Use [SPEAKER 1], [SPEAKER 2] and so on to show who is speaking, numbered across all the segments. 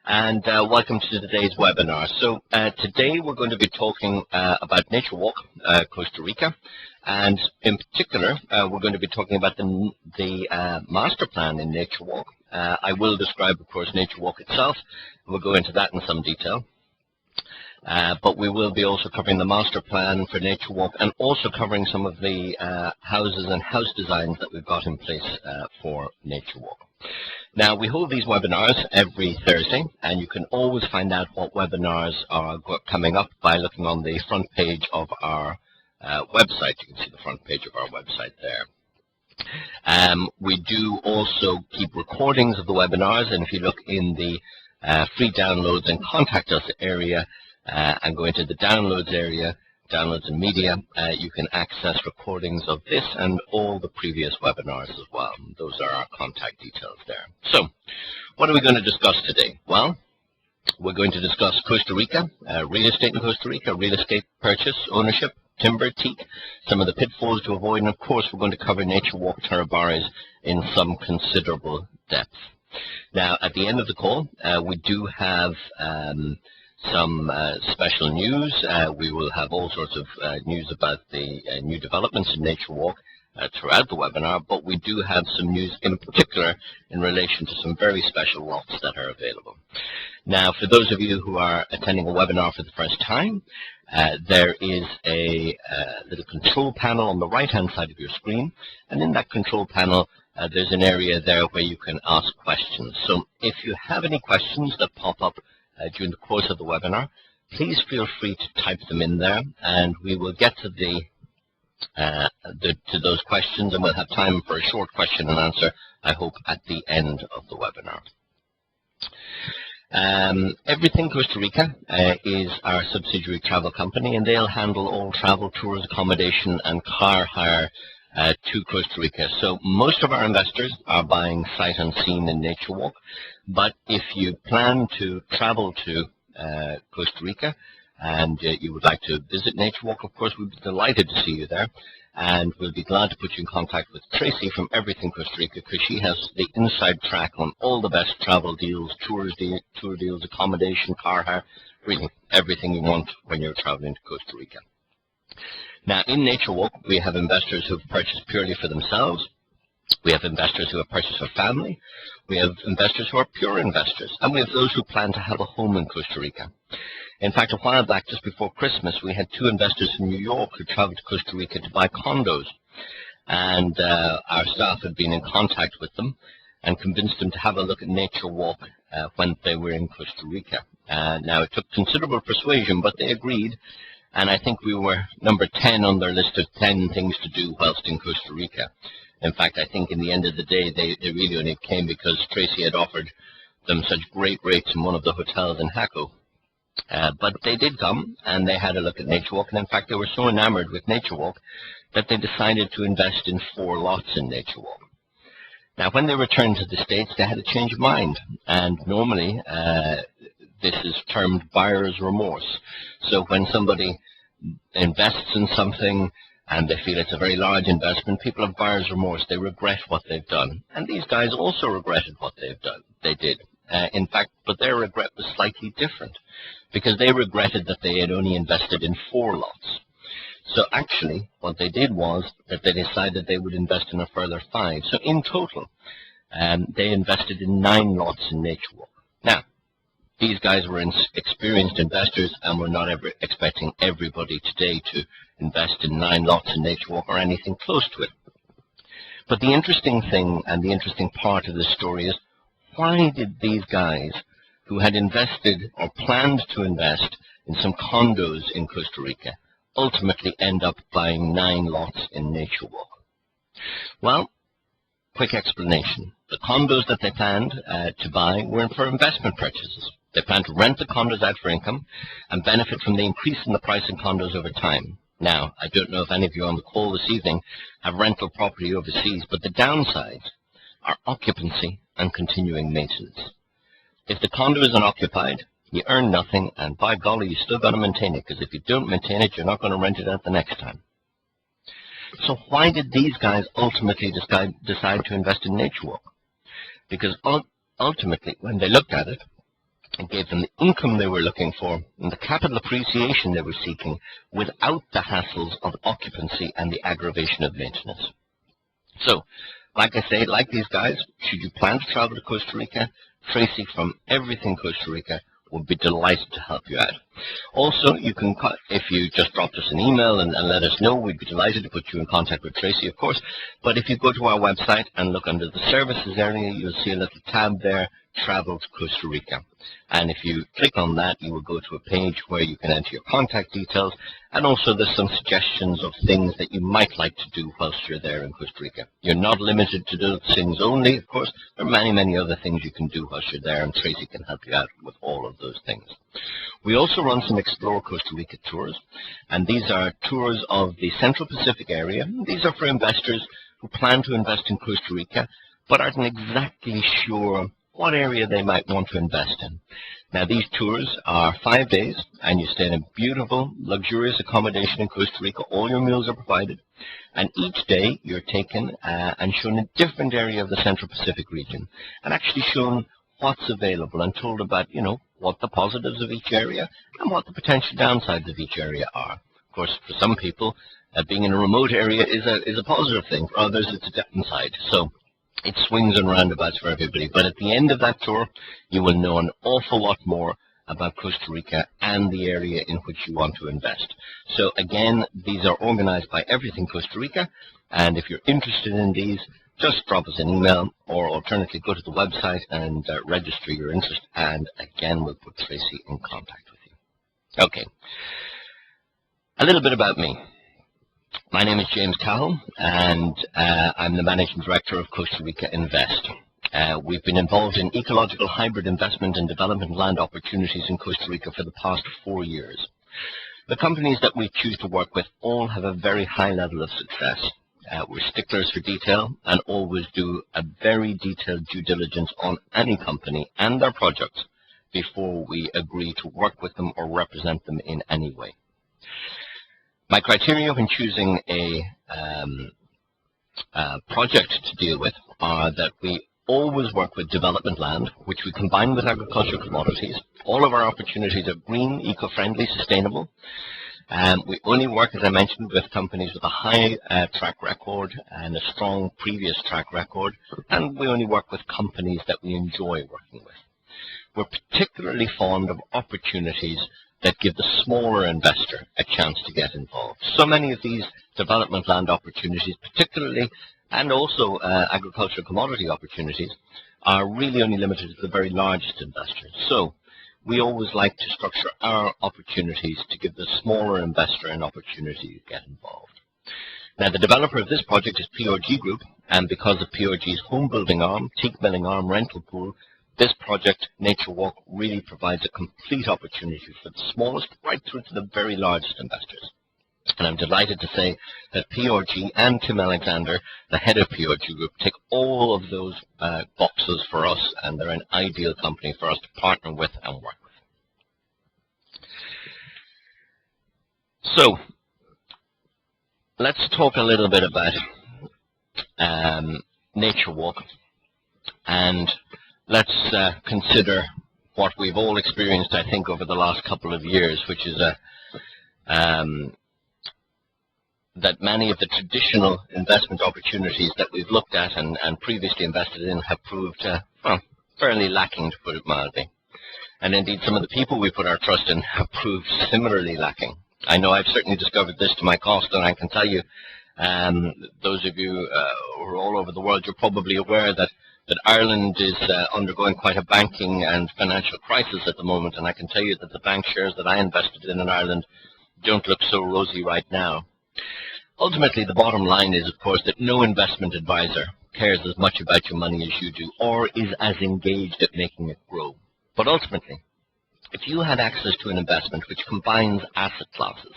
[SPEAKER 1] and welcome to today's webinar. So today we're going to be talking about Nature Walk, Costa Rica, and in particular we're going to be talking about the master plan in Nature Walk. I will describe, of course, Nature Walk itself, and we'll go into that in some detail. But we will be also covering the master plan for Nature Walk and also covering some of the houses and house designs that we've got in place for Nature Walk. Now, we hold these webinars every Thursday, and you can always find out what webinars are coming up by looking on the front page of our website. You can see the front page of our website there. We do also keep recordings of the webinars, and if you look in the free downloads and contact us area and go into the downloads area, downloads and media, you can access recordings of this and all the previous webinars as well. Those are our contact details there. So, what are we going to discuss today? Well, we're going to discuss Costa Rica, real estate in Costa Rica, real estate purchase, ownership, timber, teak, some of the pitfalls to avoid, and of course we're going to cover Nature Walk Tarabares in some considerable depth. Now, at the end of the call, we do have some special news. We will have all sorts of news about the new developments in Nature Walk throughout the webinar, but we do have some news in particular in relation to some very special lots that are available. Now, for those of you who are attending a webinar for the first time, there is a little control panel on the right-hand side of your screen, and in that control panel there's an area there where you can ask questions. So if you have any questions that pop up during the course of the webinar, please feel free to type them in there, and we will get to to those questions, and we'll have time for a short question and answer, I hope, at the end of the webinar. Everything Costa Rica is our subsidiary travel company, and they'll handle all travel, tours, accommodation, and car hire to Costa Rica. So most of our investors are buying sight unseen in Nature Walk, but if you plan to travel to Costa Rica and you would like to visit Nature Walk, of course we'd be delighted to see you there, and we'll be glad to put you in contact with Tracy from Everything Costa Rica, because she has the inside track on all the best travel deals, tour deals, accommodation, car hire, really everything you want when you're traveling to Costa Rica. Now, in Nature Walk, we have investors who have purchased purely for themselves. We have investors who have purchased for family. We have investors who are pure investors. And we have those who plan to have a home in Costa Rica. In fact, a while back, just before Christmas, we had two investors from New York who traveled to Costa Rica to buy condos. And our staff had been in contact with them and convinced them to have a look at Nature Walk when they were in Costa Rica. Now, it took considerable persuasion, but they agreed. And I think we were number 10 on their list of 10 things to do whilst in Costa Rica. In fact, I think in the end of the day, they really only came because Tracy had offered them such great rates in one of the hotels in Jaco. But they did come, and they had a look at Nature Walk. And in fact, they were so enamored with Nature Walk that they decided to invest in 4 lots in Nature Walk. Now, when they returned to the States, they had a change of mind. And normally, this is termed buyer's remorse. So when somebody invests in something and they feel it's a very large investment, people have buyer's remorse. They regret what they've done. And these guys also regretted what they've done. They did. In fact, but their regret was slightly different, because they regretted that they had only invested in 4 lots. So actually, what they did was that they decided they would invest in a further 5. So in total, they invested in 9 lots in Nature Walk. Now, these guys were experienced investors, and we're not ever expecting everybody today to invest in 9 lots in Nature Walk or anything close to it. But the interesting thing and the interesting part of this story is, why did these guys who had invested or planned to invest in some condos in Costa Rica ultimately end up buying 9 lots in Nature Walk? Well, quick explanation. The condos that they planned to buy were for investment purchases. They plan to rent the condos out for income and benefit from the increase in the price of condos over time. Now, I don't know if any of you on the call this evening have rental property overseas, but the downsides are occupancy and continuing maintenance. If the condo is unoccupied, you earn nothing, and by golly, you still got to maintain it, because if you don't maintain it, you're not going to rent it out the next time. So why did these guys ultimately decide to invest in Nature Walk? Because ultimately, when they looked at it, and gave them the income they were looking for and the capital appreciation they were seeking without the hassles of occupancy and the aggravation of maintenance. So, like I say, like these guys, should you plan to travel to Costa Rica, Tracy from Everything Costa Rica would be delighted to help you out. Also, you can, if you just dropped us an email and let us know, we'd be delighted to put you in contact with Tracy, of course. But if you go to our website and look under the services area, you'll see a little tab there, Travel to Costa Rica. And if you click on that, you will go to a page where you can enter your contact details, and also there's some suggestions of things that you might like to do whilst you're there in Costa Rica. You're not limited to those things only, of course. There are many, many other things you can do whilst you're there, and Tracy can help you out with all of those things. We also run some Explore Costa Rica tours, and these are tours of the Central Pacific area. These are for investors who plan to invest in Costa Rica, but aren't exactly sure what area they might want to invest in. Now, these tours are 5 days, and you stay in a beautiful, luxurious accommodation in Costa Rica. All your meals are provided, and each day you're taken and shown a different area of the Central Pacific region, and actually shown what's available and told about, what the positives of each area and what the potential downsides of each area are. Of course, for some people, being in a remote area is a positive thing. For others, it's a downside. So it swings and roundabouts for everybody. But at the end of that tour, you will know an awful lot more about Costa Rica and the area in which you want to invest. So again, these are organized by Everything Costa Rica. And if you're interested in these, just drop us an email, or alternatively go to the website and register your interest. And again, we'll put Tracy in contact with you. Okay. A little bit about me. My name is James Cahill, and I'm the Managing Director of Costa Rica Invest. We've been involved in ecological hybrid investment and development land opportunities in Costa Rica for the past 4 years. The companies that we choose to work with all have a very high level of success. We're sticklers for detail and always do a very detailed due diligence on any company and their projects before we agree to work with them or represent them in any way. My criteria when choosing a project to deal with are that we always work with development land, which we combine with agricultural commodities. All of our opportunities are green, eco-friendly, sustainable. We only work, as I mentioned, with companies with a high track record and a strong previous track record, and we only work with companies that we enjoy working with. We're particularly fond of opportunities that give the smaller investor a chance to get involved. So many of these development land opportunities, particularly, and also agricultural commodity opportunities, are really only limited to the very largest investors. So we always like to structure our opportunities to give the smaller investor an opportunity to get involved. Now, the developer of this project is PRG Group, and because of PRG's home building arm, teak milling arm, rental pool, this project, Nature Walk, really provides a complete opportunity for the smallest right through to the very largest investors. And I'm delighted to say that PRG and Tim Alexander, the head of PRG Group, tick all of those boxes for us, and they're an ideal company for us to partner with and work with. So, let's talk a little bit about Nature Walk, and let's consider what we've all experienced, I think, over the last couple of years, which is that many of the traditional investment opportunities that we've looked at and previously invested in have proved fairly lacking, to put it mildly. And indeed, some of the people we put our trust in have proved similarly lacking. I know I've certainly discovered this to my cost, and I can tell you, those of you who are all over the world, you're probably aware that Ireland is undergoing quite a banking and financial crisis at the moment, and I can tell you that the bank shares that I invested in Ireland don't look so rosy right now. Ultimately, the bottom line is, of course, that no investment advisor cares as much about your money as you do, or is as engaged at making it grow. But ultimately, if you had access to an investment which combines asset classes,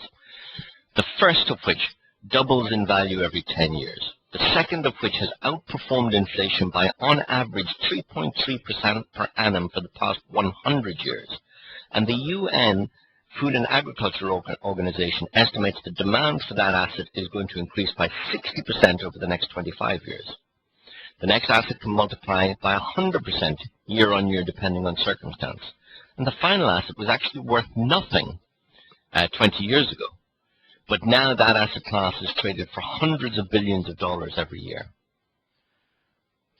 [SPEAKER 1] the first of which doubles in value every 10 years, the second of which has outperformed inflation by, on average, 3.3% per annum for the past 100 years, and the UN Food and Agriculture Organization estimates the demand for that asset is going to increase by 60% over the next 25 years. The next asset can multiply by 100% year on year, depending on circumstance. And the final asset was actually worth nothing 20 years ago. But now that asset class is traded for hundreds of billions of dollars every year.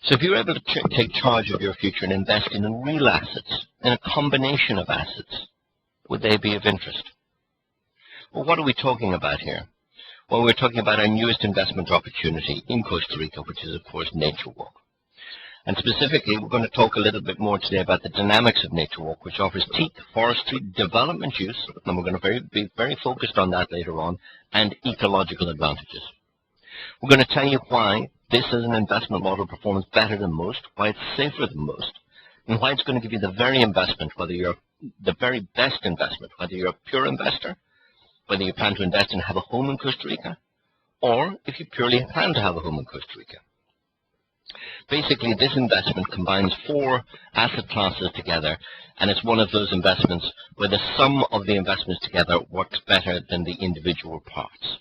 [SPEAKER 1] So if you're able to take charge of your future and invest in real assets, in a combination of assets, would they be of interest? Well, what are we talking about here? Well, we're talking about our newest investment opportunity in Costa Rica, which is, of course, NatureWalk. And specifically, we're going to talk a little bit more today about the dynamics of NatureWalk, which offers teak, forestry, development use, and we're going to be very focused on that later on, and ecological advantages. We're going to tell you why this as an investment model performs better than most, why it's safer than most, and why it's going to give you the very investment, whether you're the very best investment, whether you're a pure investor, whether you plan to invest and have a home in Costa Rica, or if you purely plan to have a home in Costa Rica. Basically, this investment combines 4 asset classes together, and it's one of those investments where the sum of the investments together works better than the individual parts.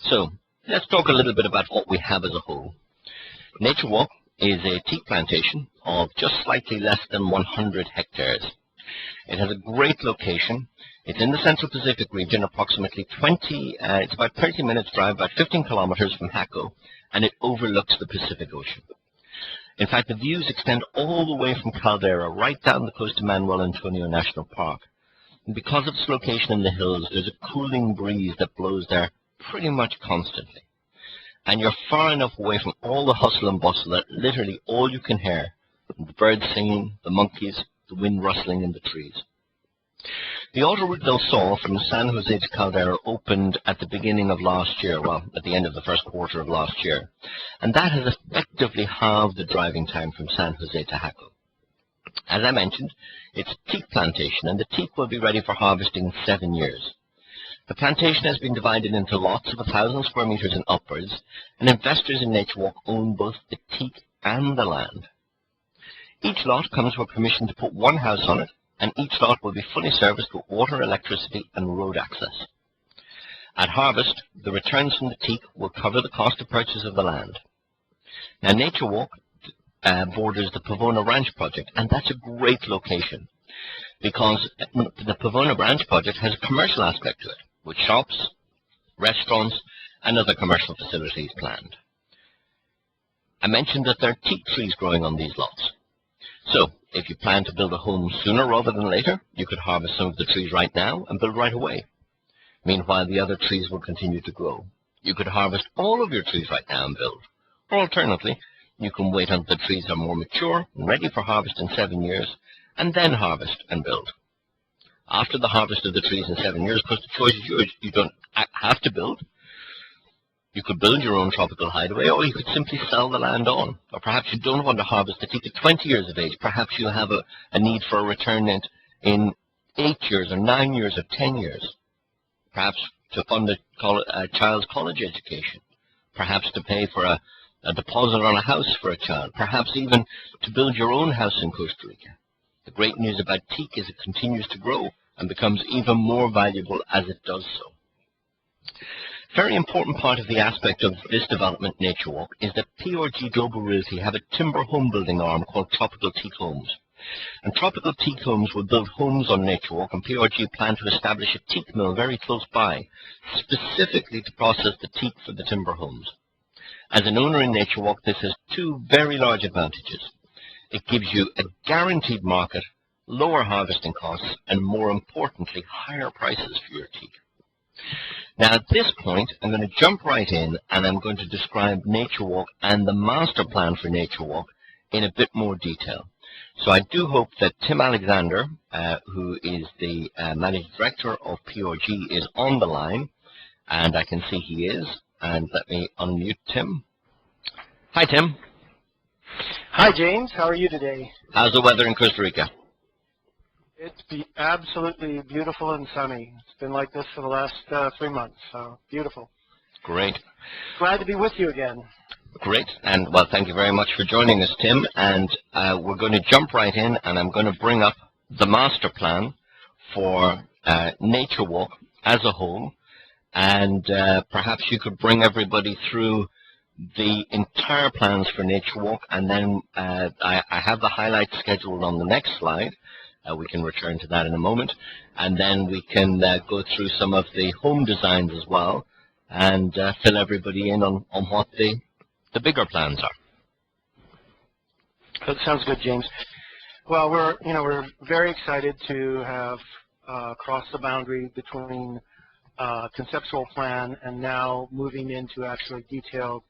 [SPEAKER 1] So, let's talk a little bit about what we have as a whole. NatureWalk is a teak plantation of just slightly less than 100 hectares. It has a great location. It's in the Central Pacific region, approximately it's about 30 minutes drive, about 15 kilometers from Jaco, and it overlooks the Pacific Ocean. In fact, the views extend all the way from Caldera right down the coast to Manuel Antonio National Park. And because of its location in the hills, there's a cooling breeze that blows there pretty much constantly. And you're far enough away from all the hustle and bustle that literally all you can hear, the birds singing, the monkeys, the wind rustling in the trees. The Autoroute del Sol from San Jose to Caldera opened at the beginning of last year, well, at the end of the first quarter of last year, and that has effectively halved the driving time from San Jose to Jaco. As I mentioned, it's a teak plantation, and the teak will be ready for harvesting in 7 years. The plantation has been divided into lots of 1,000 square meters and upwards, and investors in NatureWalk own both the teak and the land. Each lot comes with permission to put 1 house on it, and each lot will be fully serviced with water, electricity, and road access. At harvest, the returns from the teak will cover the cost of purchase of the land. Now, NatureWalk borders the Pavona Ranch project, and that's a great location because the Pavona Ranch project has a commercial aspect to it, with shops, restaurants, and other commercial facilities planned. I mentioned that there are teak trees growing on these lots. So, if you plan to build a home sooner rather than later, you could harvest some of the trees right now and build right away. Meanwhile, the other trees will continue to grow. You could harvest all of your trees right now and build. Or alternatively, you can wait until the trees are more mature and ready for harvest in 7 years, and then harvest and build. After the harvest of the trees in 7 years, because the choice is yours, you don't have to build. You could build your own tropical hideaway, or you could simply sell the land on. Or perhaps you don't want to harvest the teak at 20 years of age. Perhaps you have a need for a return in 8 years, or 9 years, or 10 years. Perhaps to fund a child's college education. Perhaps to pay for a deposit on a house for a child. Perhaps even to build your own house in Costa Rica. The great news about teak is it continues to grow and becomes even more valuable as it does so. Very important part of the aspect of this development, NatureWalk, is that PRG Global Realty have a timber home building arm called Tropical Teak Homes. And Tropical Teak Homes will build homes on NatureWalk, and PRG plan to establish a teak mill very close by, specifically to process the teak for the timber homes. As an owner in NatureWalk, this has 2 very large advantages. It gives you a guaranteed market, lower harvesting costs, and more importantly, higher prices for your teak. Now, at this point, I'm going to jump right in, and I'm going to describe NatureWalk and the master plan for NatureWalk in a bit more detail. So I do hope that Tim Alexander, who is the Managing Director of PRG, is on the line, and I can see he is. And let me unmute Tim. Hi, Tim.
[SPEAKER 2] Hi, James. How are you today?
[SPEAKER 1] How's the weather in Costa Rica?
[SPEAKER 2] It's absolutely beautiful and sunny. It's been like this for the last 3 months, so beautiful.
[SPEAKER 1] Great.
[SPEAKER 2] Glad to be with you again.
[SPEAKER 1] Great. And, well, thank you very much for joining us, Tim. And we're going to jump right in, and I'm going to bring up the master plan for NatureWalk as a whole. And perhaps you could bring everybody through the entire plans for NatureWalk, and then I have the highlights scheduled on the next slide. We can return to that in a moment. And then we can go through some of the home designs as well and fill everybody in on what the bigger plans are.
[SPEAKER 2] That sounds good, James. Well, we're very excited to have crossed the boundary between conceptual plan and now moving into actually detailed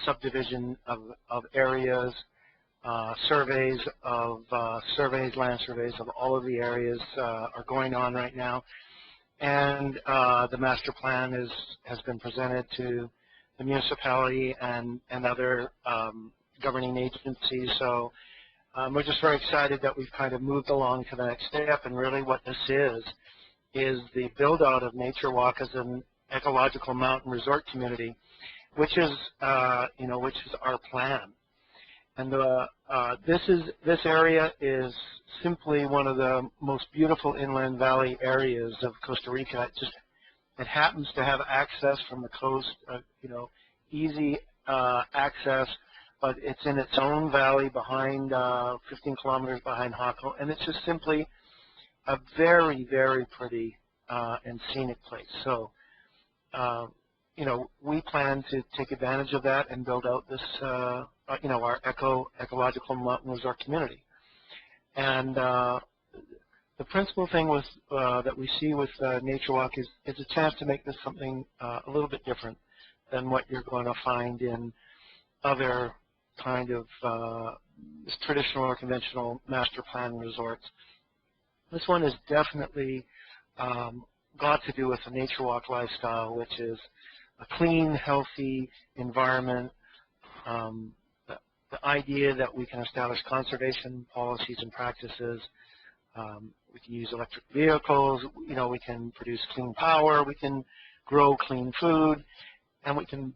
[SPEAKER 2] subdivision of areas, land surveys of all of the areas are going on right now, and the master plan has been presented to the municipality and other governing agencies. So we're just very excited that we've kind of moved along to the next step, and really what this is the build-out of Nature Walk as an ecological mountain resort community, which is our plan. And this area is simply one of the most beautiful inland valley areas of Costa Rica. It happens to have access from the coast, easy access, but it's in its own valley behind 15 kilometers behind Jaco, and it's just simply a very, very pretty and scenic place. So, we plan to take advantage of that and build out this, our ecological mountain resort community. And the principal thing that we see with Nature Walk is a chance to make this something a little bit different than what you're going to find in other kind of traditional or conventional master plan resorts. This one has definitely got to do with the Nature Walk lifestyle, which is a clean, healthy environment, the idea that we can establish conservation policies and practices. We can use electric vehicles, we can produce clean power, we can grow clean food, and we can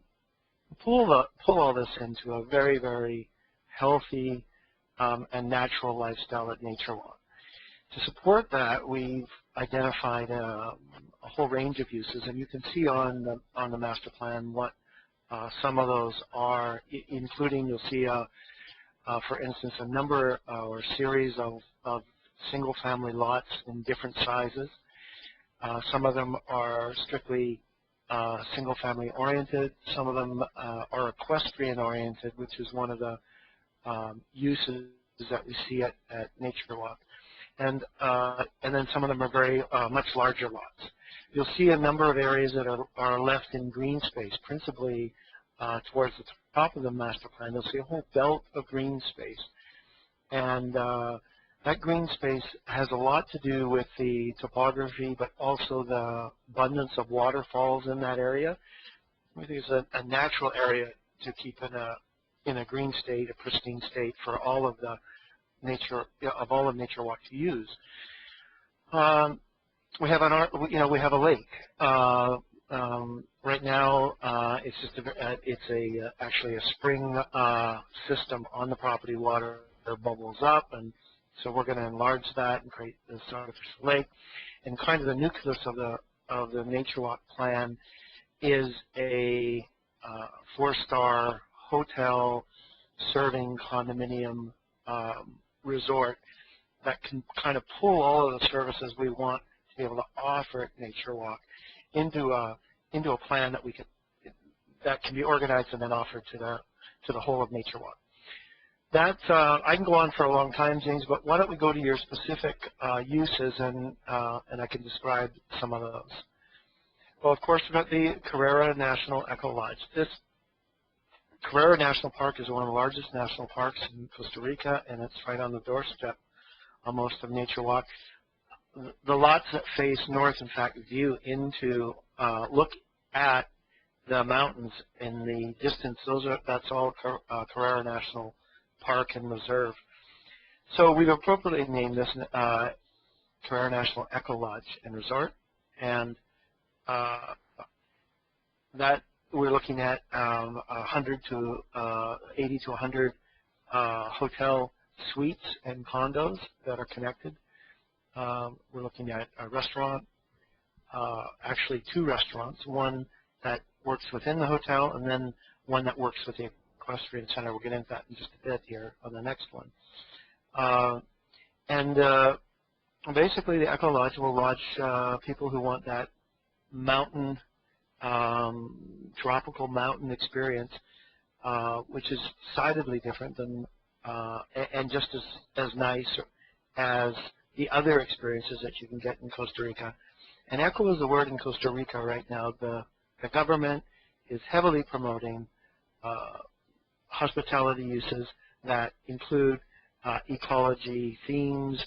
[SPEAKER 2] pull all this into a very, very healthy and natural lifestyle at Nature Walk. To support that, we've identified a whole range of uses, and you can see on the master plan what some of those are, including you'll see, for instance, a number or series of single-family lots in different sizes. Some of them are strictly single-family oriented. Some of them are equestrian oriented, which is one of the uses that we see at Nature Walk. And then some of them are very much larger lots. You'll see a number of areas that are left in green space, principally towards the top of the master plan. You'll see a whole belt of green space. And that green space has a lot to do with the topography, but also the abundance of waterfalls in that area. I think it's a natural area to keep in a green state, a pristine state for all of the Nature Walk to use. We have a lake. Right now, it's actually a spring system on the property. Water bubbles up, and so we're going to enlarge that and create this artificial lake. And kind of the nucleus of the Nature Walk plan is a 4-star hotel serving condominium resort that can kind of pull all of the services we want to be able to offer at Nature Walk into a plan that can be organized and then offered to the whole of Nature Walk. I can go on for a long time, James, but why don't we go to your specific uses and I can describe some of those. Well, of course, we've got the Carrera National Eco Lodge. This Carrera National Park is one of the largest national parks in Costa Rica, and it's right on the doorstep almost of Nature Walk. The lots that face north, in fact, view into, look at the mountains in the distance. That's all Carrera National Park and Reserve. So we've appropriately named this Carrera National Eco Lodge and Resort, and that we're looking at 80 to 100 hotel suites and condos that are connected. We're looking at a restaurant, actually 2 restaurants, one that works within the hotel and then one that works with the equestrian center. We'll get into that in just a bit here on the next one. And Basically, the Eco Lodge will lodge people who want that mountain, tropical mountain experience, which is decidedly different than and just as nice as the other experiences that you can get in Costa Rica. And eco is the word in Costa Rica right now. The government is heavily promoting hospitality uses that include ecology themes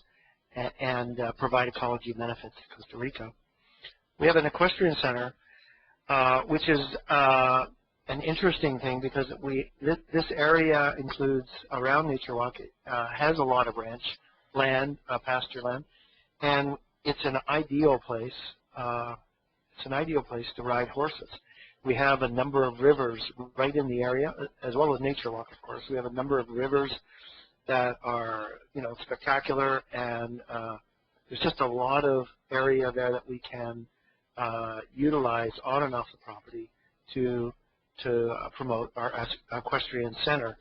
[SPEAKER 2] and provide ecology benefits to Costa Rica. We have an equestrian center, which is an interesting thing because this area includes around Nature Walk. It has a lot of ranch land, pasture land, and it's an ideal place. It's an ideal place to ride horses. We have a number of rivers right in the area, as well as Nature Walk, of course. We have a number of rivers that are, spectacular, and there's just a lot of area there that we can utilize on and off the property to promote our equestrian center.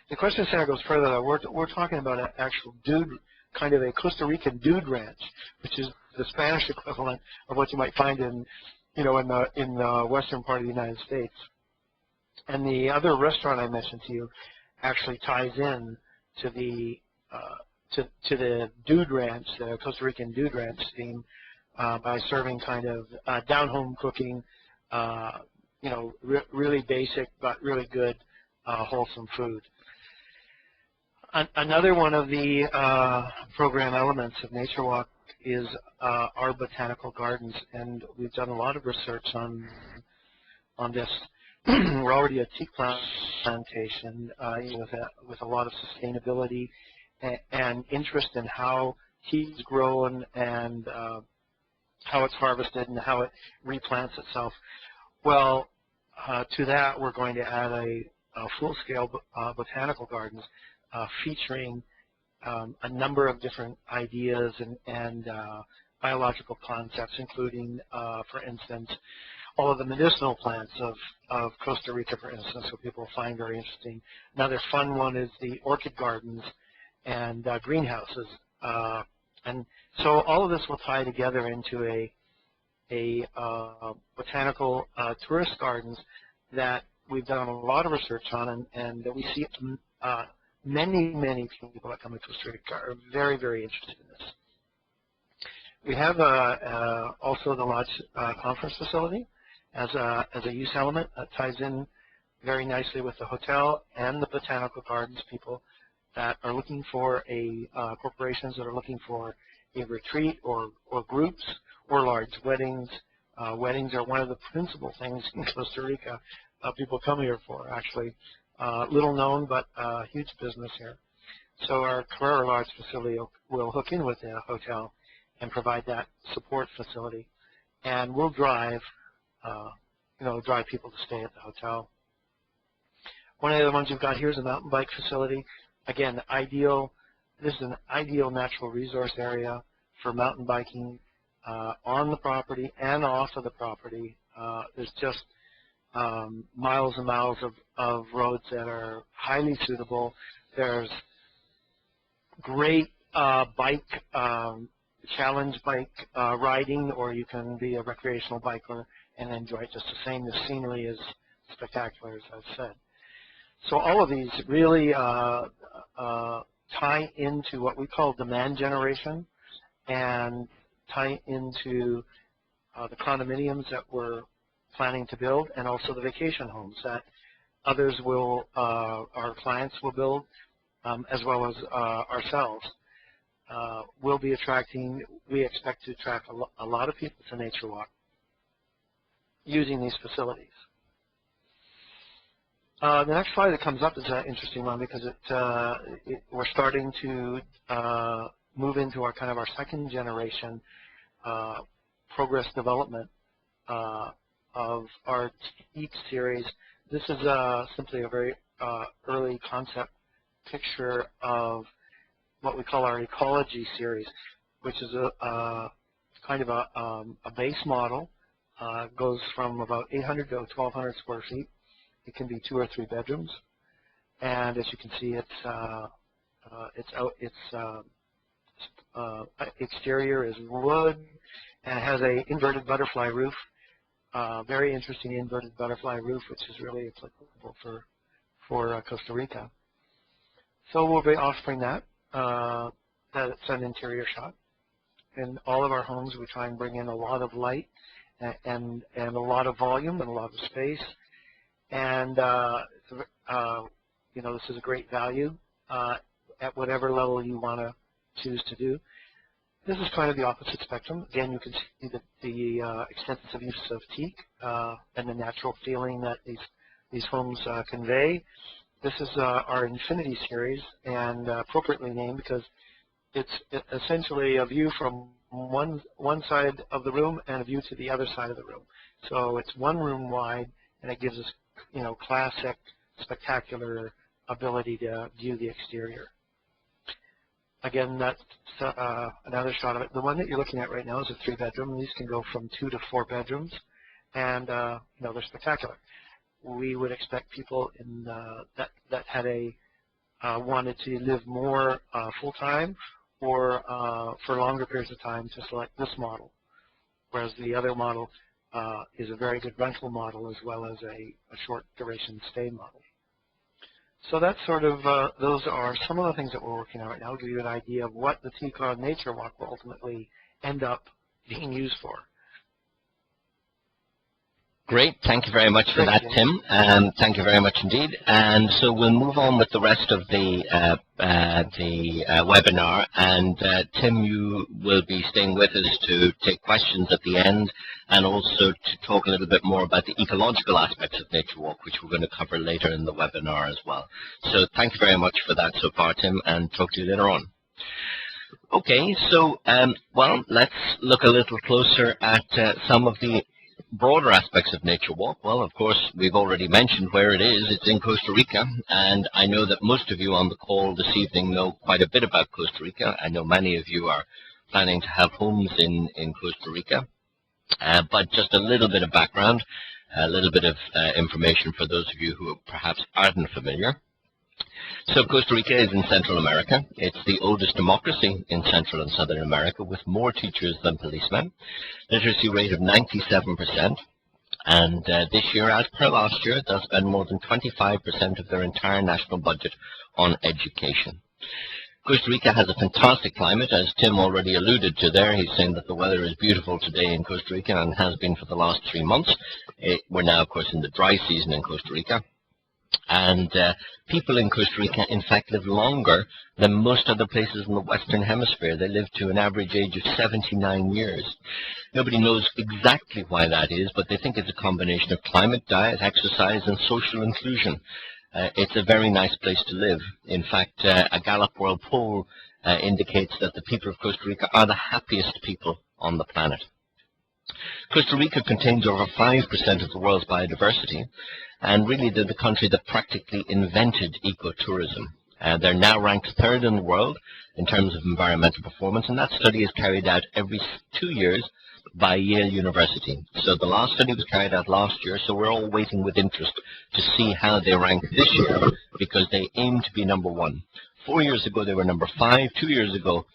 [SPEAKER 2] The equestrian center goes further. We're talking about an actual kind of a Costa Rican dude ranch, which is the Spanish equivalent of what you might find in the western part of the United States. And the other restaurant I mentioned to you actually ties in to the dude ranch, the Costa Rican dude ranch theme, by serving kind of down-home cooking, really basic but really good, wholesome food. Another one of the program elements of Nature Walk is our botanical gardens, and we've done a lot of research on this. We're already a teak plantation with a lot of sustainability and interest in how teak is grown and how it's harvested and how it replants itself. Well, to that, we're going to add a full-scale botanical gardens featuring a number of different ideas and biological concepts, including, for instance, all of the medicinal plants of Costa Rica, for instance, so people find very interesting. Another fun one is the orchid gardens and greenhouses. And so all of this will tie together into a botanical tourist gardens that we've done a lot of research on, and that we see many people that come to Costa Rica are very, very interested in this. We have also the Lodge Conference Facility as a use element that ties in very nicely with the hotel and the botanical gardens. People that are looking for corporations that are looking for a retreat or groups or large weddings. Weddings are one of the principal things in Costa Rica people come here for, actually. Little known, but huge business here. So our Carrera Lodge facility will hook in with the hotel and provide that support facility, and we'll drive people to stay at the hotel. One of the other ones you've got here is a mountain bike facility. Again, this is an ideal natural resource area for mountain biking on the property and off of the property. There's just miles and miles of roads that are highly suitable. There's great challenge bike riding, or you can be a recreational biker and enjoy it just the same. The scenery is spectacular, as I've said. So all of these really tie into what we call demand generation and tie into the condominiums that we're planning to build, and also the vacation homes that others will, our clients will build, as well as ourselves. We expect to attract a lot of people to Nature Walk using these facilities. The next slide that comes up is an interesting one because we're starting to move into our second generation progress development of our teak series. This is simply a very early concept picture of what we call our ecology series, which is a kind of a base model. Goes from about 800 to 1,200 square feet. It can be 2 or 3 bedrooms, and as you can see, it's exterior is wood, and it has a inverted butterfly roof. Very interesting inverted butterfly roof, which is really applicable for Costa Rica. So we'll be offering that. That's an interior shot. In all of our homes, we try and bring in a lot of light and a lot of volume and a lot of space. And this is a great value at whatever level you want to choose to do. This is kind of the opposite spectrum. Again, you can see the extensive use of teak and the natural feeling that these homes convey. This is our Infinity series, and appropriately named because it's essentially a view from one side of the room and a view to the other side of the room. So it's one room wide, and it gives us, classic, spectacular ability to view the exterior. Again, that's another shot of it. The one that you're looking at right now is a 3-bedroom. These can go from 2 to 4 bedrooms, and they're spectacular. We would expect people in that had wanted to live more full-time or for longer periods of time to select this model, whereas the other model is a very good rental model as well as a short duration stay model. So that's sort of, those are some of the things that we're working on right now to give you an idea of what the TCOD Nature Walk will ultimately end up being used for.
[SPEAKER 1] Great. Thank you very much for that, Tim. Thank you very much indeed. And so we'll move on with the rest of the webinar. And Tim, you will be staying with us to take questions at the end and also to talk a little bit more about the ecological aspects of Nature Walk, which we're going to cover later in the webinar as well. So thank you very much for that so far, Tim, and talk to you later on. Okay, so, well, let's look a little closer at some of the broader aspects of Nature Walk. Well, of course, we've already mentioned where it is. It's in Costa Rica, and I know that most of you on the call this evening know quite a bit about Costa Rica. I know many of you are planning to have homes in Costa Rica, but just a little bit of background, a little bit of information for those of you who perhaps aren't familiar. So Costa Rica is in Central America. It's the oldest democracy in Central and Southern America, with more teachers than policemen. Literacy rate of 97%. And this year, as per last year, they'll spend more than 25% of their entire national budget on education. Costa Rica has a fantastic climate, as Tim already alluded to there. He's saying that the weather is beautiful today in Costa Rica and has been for the last 3 months. We're now, of course, in the dry season in Costa Rica. And people in Costa Rica, in fact, live longer than most other places in the Western Hemisphere. They live to an average age of 79 years. Nobody knows exactly why that is, but they think it's a combination of climate, diet, exercise, and social inclusion. It's a very nice place to live. In fact, a Gallup World Poll indicates that the people of Costa Rica are the happiest people on the planet. Costa Rica contains over 5% of the world's biodiversity, and really they're the country that practically invented ecotourism. They're now ranked 3rd in the world in terms of environmental performance, and that study is carried out every 2 years by Yale University. So the last study was carried out last year, so we're all waiting with interest to see how they rank this year, because they aim to be number 1. 4 years ago they were number 5, 2 years ago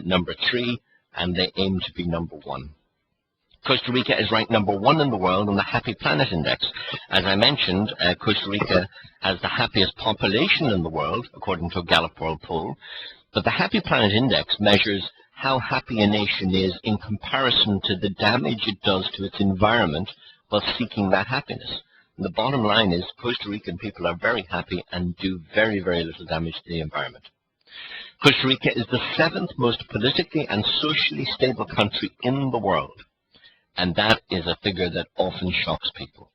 [SPEAKER 1] number 3, and they aim to be number 1. Costa Rica is ranked number 1 in the world on the Happy Planet Index. As I mentioned, Costa Rica has the happiest population in the world, according to a Gallup World Poll. But the Happy Planet Index measures how happy a nation is in comparison to the damage it does to its environment while seeking that happiness. And the bottom line is Costa Rican people are very happy and do very, very little damage to the environment. Costa Rica is the 7th most politically and socially stable country in the world. And that is a figure that often shocks people.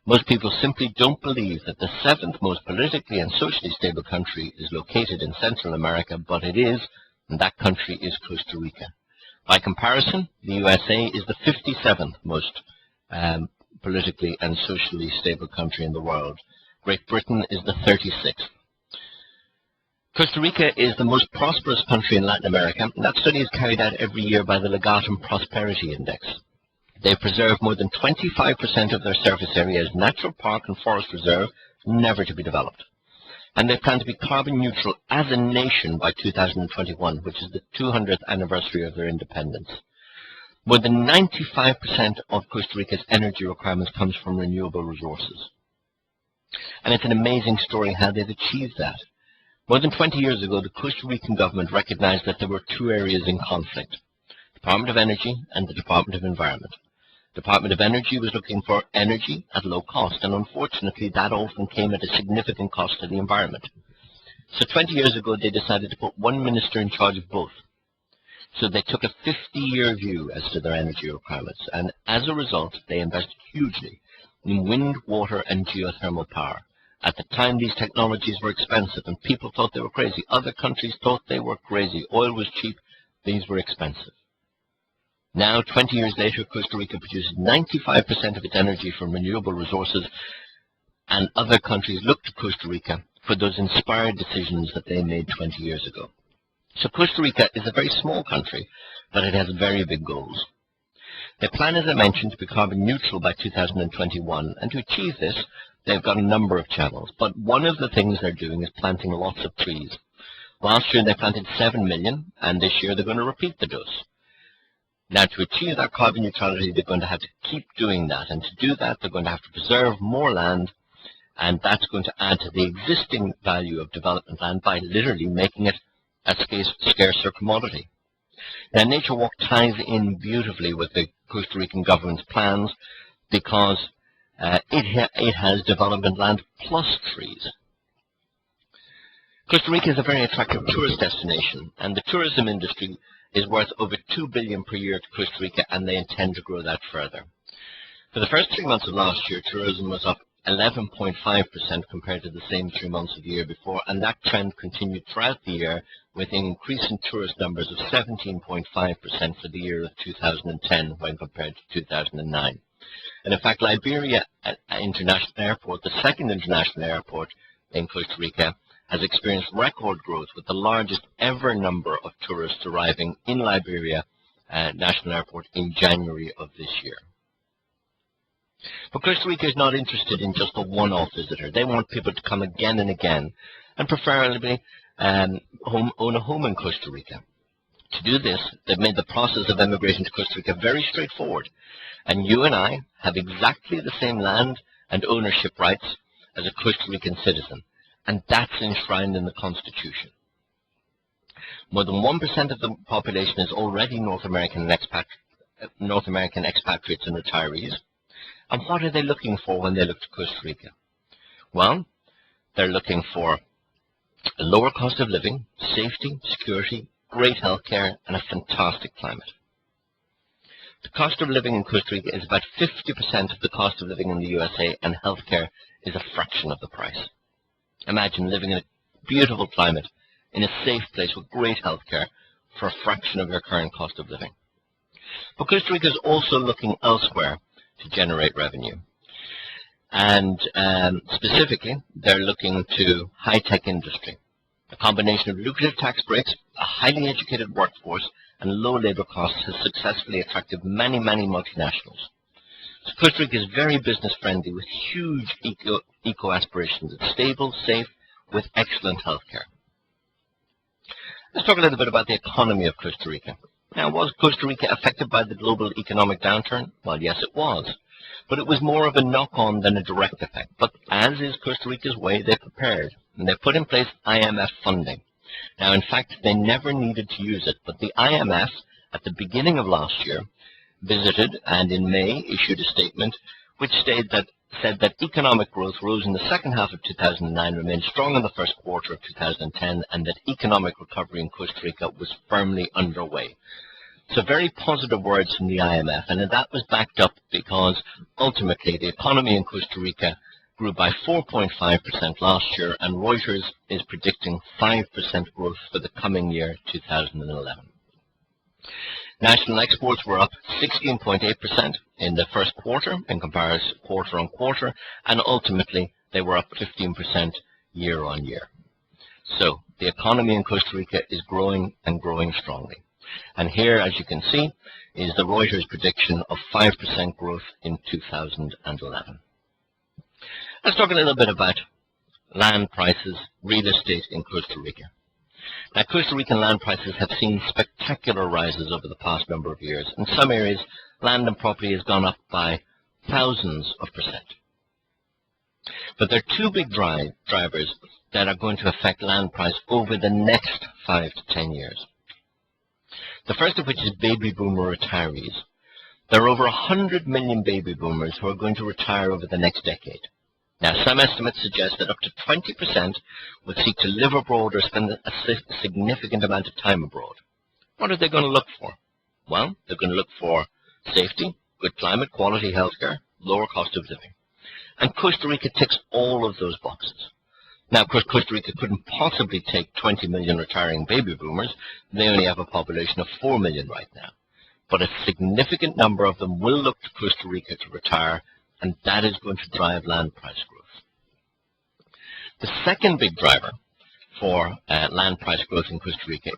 [SPEAKER 1] Most people simply don't believe that the 7th most politically and socially stable country is located in Central America, but it is, and that country is Costa Rica. By comparison, the USA is the 57th most politically and socially stable country in the world. Great Britain is the 36th. Costa Rica is the most prosperous country in Latin America, and that study is carried out every year by the Legatum Prosperity Index. They preserve more than 25% of their surface area as natural park and forest reserve, never to be developed. And they plan to be carbon neutral as a nation by 2021, which is the 200th anniversary of their independence. More than 95% of Costa Rica's energy requirements comes from renewable resources. And it's an amazing story how they've achieved that. More than 20 years ago, the Costa Rican government recognized that there were two areas in conflict: Department of Energy and the Department of Environment. Department of Energy was looking for energy at low cost, and unfortunately that often came at a significant cost to the environment. So 20 years ago they decided to put one minister in charge of both. So they took a 50-year view as to their energy requirements, and as a result they invested hugely in wind, water and geothermal power. At the time these technologies were expensive and people thought they were crazy. Other countries thought they were crazy. Oil was cheap, these were expensive. Now, 20 years later, Costa Rica produces 95% of its energy from renewable resources, and other countries look to Costa Rica for those inspired decisions that they made 20 years ago. So Costa Rica is a very small country, but it has very big goals. Their plan, as I mentioned, to be carbon neutral by 2021, and to achieve this, they've got a number of channels. But one of the things they're doing is planting lots of trees. Last year they planted 7 million, and this year they're going to repeat the dose. Now, to achieve that carbon neutrality, they're going to have to keep doing that. And to do that, they're going to have to preserve more land, and that's going to add to the existing value of development land by literally making it a scarcer commodity. Now, Nature Walk ties in beautifully with the Costa Rican government's plans because it has development land plus trees. Costa Rica is a very attractive tourist destination, and the tourism industry is worth over $2 billion per year to Costa Rica, and they intend to grow that further. For the first 3 months of last year, tourism was up 11.5% compared to the same 3 months of the year before, and that trend continued throughout the year with an increase in tourist numbers of 17.5% for the year of 2010 when compared to 2009. And in fact, Liberia International Airport, the second international airport in Costa Rica, has experienced record growth with the largest ever number of tourists arriving in Liberia National Airport in January of this year. But Costa Rica is not interested in just a one-off visitor. They want people to come again and again, and preferably own a home in Costa Rica. To do this, they've made the process of emigrating to Costa Rica very straightforward. And you and I have exactly the same land and ownership rights as a Costa Rican citizen. And that's enshrined in the Constitution. More than 1% of the population is already North American expatriates and retirees. And what are they looking for when they look to Costa Rica? Well, they're looking for a lower cost of living, safety, security, great health care, and a fantastic climate. The cost of living in Costa Rica is about 50% of the cost of living in the USA, and health care is a fraction of the price. Imagine living in a beautiful climate, in a safe place with great health care for a fraction of your current cost of living. But Costa Rica is also looking elsewhere to generate revenue. And specifically, they're looking to high-tech industry. A combination of lucrative tax breaks, a highly educated workforce, and low labor costs has successfully attracted many, many multinationals. So Costa Rica is very business-friendly with huge eco-aspirations. It's stable, safe, with excellent health care. Let's talk a little bit about the economy of Costa Rica. Now, was Costa Rica affected by the global economic downturn? Well, yes, it was. But it was more of a knock-on than a direct effect. But as is Costa Rica's way, they prepared, and they put in place IMF funding. Now, in fact, they never needed to use it, but the IMF, at the beginning of last year, visited and in May issued a statement which said that economic growth rose in the second half of 2009, remained strong in the first quarter of 2010, and that economic recovery in Costa Rica was firmly underway. So very positive words from the IMF, and that was backed up because ultimately the economy in Costa Rica grew by 4.5% last year, and Reuters is predicting 5% growth for the coming year, 2011. National exports were up 16.8% in the first quarter in comparison quarter on quarter, and ultimately they were up 15% year on year. So the economy in Costa Rica is growing and growing strongly. And here, as you can see, is the Reuters prediction of 5% growth in 2011. Let's talk a little bit about land prices, real estate in Costa Rica. Now, Costa Rican land prices have seen spectacular rises over the past number of years. In some areas, land and property has gone up by thousands of percent. But there are two big drivers that are going to affect land price over the next 5 to 10 years. The first of which is baby boomer retirees. There are over 100 million baby boomers who are going to retire over the next decade. Now, some estimates suggest that up to 20% would seek to live abroad or spend a significant amount of time abroad. What are they going to look for? Well, they're going to look for safety, good climate, quality healthcare, lower cost of living. And Costa Rica ticks all of those boxes. Now, of course, Costa Rica couldn't possibly take 20 million retiring baby boomers. They only have a population of 4 million right now. But a significant number of them will look to Costa Rica to retire, and that is going to drive land price growth. The second big driver for land price growth in Costa Rica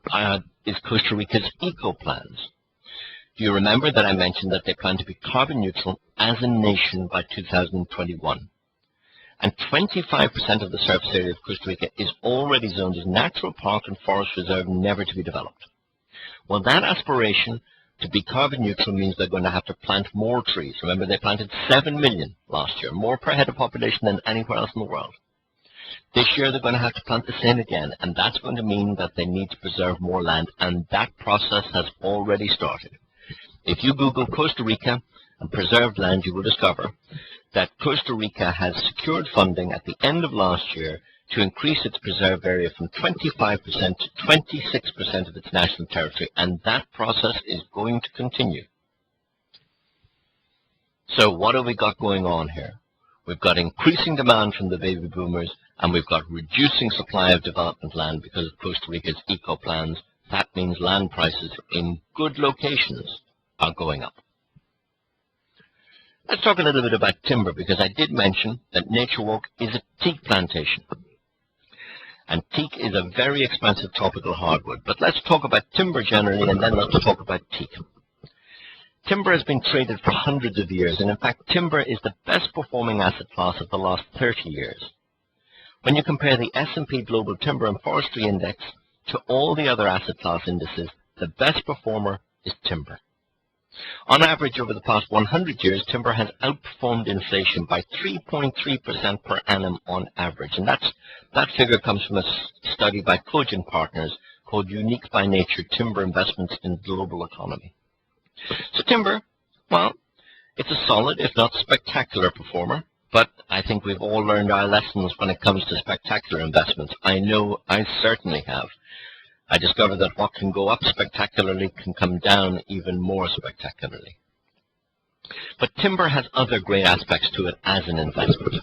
[SPEAKER 1] is Costa Rica's eco plans. Do you remember that I mentioned that they plan to be carbon neutral as a nation by 2021? And 25% of the surface area of Costa Rica is already zoned as natural park and forest reserve, never to be developed. Well, that aspiration to be carbon neutral means they're going to have to plant more trees. Remember, they planted 7 million last year, more per head of population than anywhere else in the world. This year, they're going to have to plant the same again, and that's going to mean that they need to preserve more land, and that process has already started. If you Google Costa Rica and preserved land, you will discover that Costa Rica has secured funding at the end of last year to increase its preserved area from 25% to 26% of its national territory, and that process is going to continue. So what have we got going on here? We've got increasing demand from the baby boomers, and we've got reducing supply of development land because of Costa Rica's eco plans. That means land prices in good locations are going up. Let's talk a little bit about timber, because I did mention that Nature Walk is a teak plantation. And teak is a very expensive tropical hardwood. But let's talk about timber generally, and then let's talk about teak. Timber has been traded for hundreds of years, and in fact, timber is the best performing asset class of the last 30 years. When you compare the S&P Global Timber and Forestry Index to all the other asset class indices, the best performer is timber. On average, over the past 100 years, timber has outperformed inflation by 3.3% per annum on average. And that figure comes from a study by Cogent Partners called Unique by Nature, Timber Investments in the Global Economy. So timber, well, it's a solid, if not spectacular performer. But I think we've all learned our lessons when it comes to spectacular investments. I know I certainly have. I discovered that what can go up spectacularly can come down even more spectacularly. But timber has other great aspects to it as an investment.